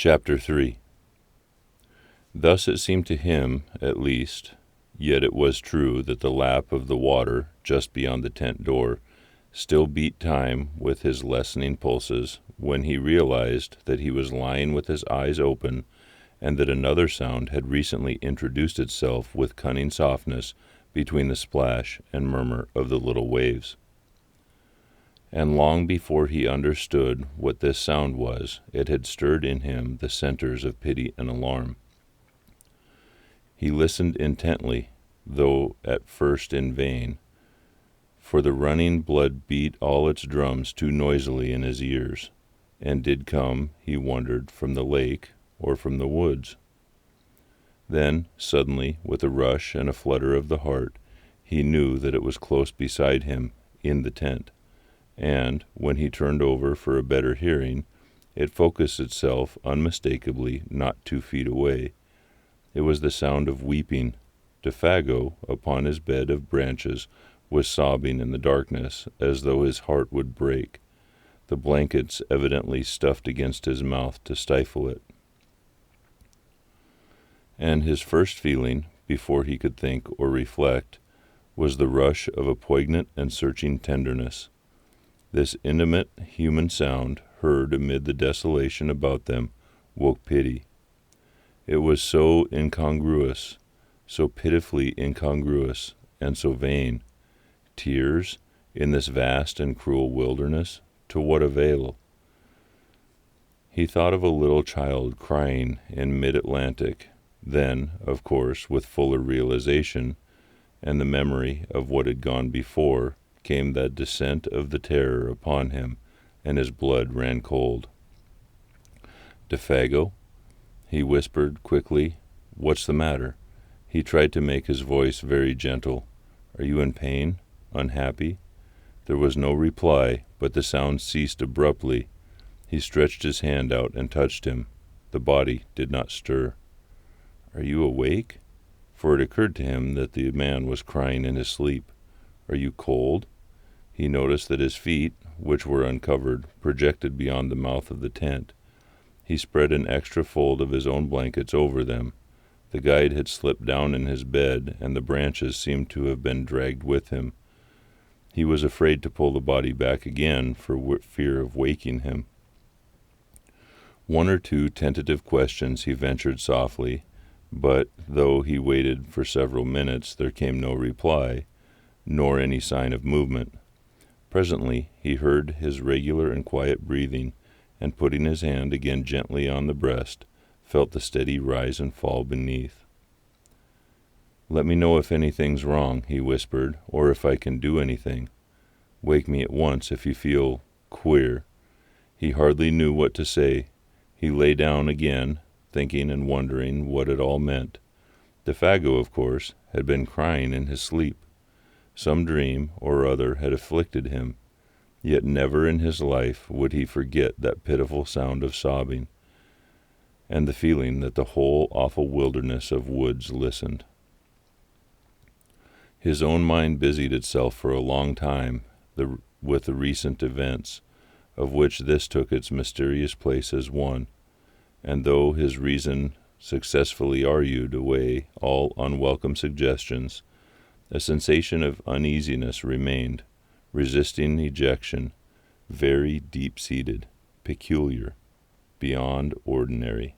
Chapter 3. Thus it seemed to him, at least, yet it was true that the lap of the water just beyond the tent door still beat time with his lessening pulses when he realized that he was lying with his eyes open and that another sound had recently introduced itself with cunning softness between the splash and murmur of the little waves. And long before he understood what this sound was, it had stirred in him the centers of pity and alarm. He listened intently, though at first in vain, for the running blood beat all its drums too noisily in his ears, and did come, he wondered, from the lake or from the woods. Then, suddenly, with a rush and a flutter of the heart, he knew that it was close beside him, in the tent, and, when he turned over for a better hearing, it focused itself unmistakably not 2 feet away. It was the sound of weeping. Defago, upon his bed of branches, was sobbing in the darkness as though his heart would break, the blankets evidently stuffed against his mouth to stifle it. And his first feeling, before he could think or reflect, was the rush of a poignant and searching tenderness. This intimate human sound, heard amid the desolation about them, woke pity. It was so incongruous, so pitifully incongruous, and so vain. Tears, in this vast and cruel wilderness, to what avail? He thought of a little child crying in mid-Atlantic. Then, of course, with fuller realization, and the memory of what had gone before, came that descent of the terror upon him, and his blood ran cold. "Defago," he whispered quickly, "what's the matter?" He tried to make his voice very gentle. "Are you in pain? Unhappy?" There was no reply, but the sound ceased abruptly. He stretched his hand out and touched him. The body did not stir. "Are you awake?" For it occurred to him that the man was crying in his sleep. "Are you cold?" He noticed that his feet, which were uncovered, projected beyond the mouth of the tent. He spread an extra fold of his own blankets over them. The guide had slipped down in his bed, and the branches seemed to have been dragged with him. He was afraid to pull the body back again for fear of waking him. 1 or 2 tentative questions he ventured softly, but, though he waited for several minutes, there came no reply, nor any sign of movement. Presently he heard his regular and quiet breathing, and putting his hand again gently on the breast, felt the steady rise and fall beneath. "Let me know if anything's wrong," he whispered, "or if I can do anything. Wake me at once if you feel queer." He hardly knew what to say. He lay down again, thinking and wondering what it all meant. Defago, of course, had been crying in his sleep. Some dream or other had afflicted him, yet never in his life would he forget that pitiful sound of sobbing, and the feeling that the whole awful wilderness of woods listened. His own mind busied itself for a long time with the recent events, of which this took its mysterious place as one, and though his reason successfully argued away all unwelcome suggestions, a sensation of uneasiness remained, resisting ejection, very deep-seated, peculiar, beyond ordinary.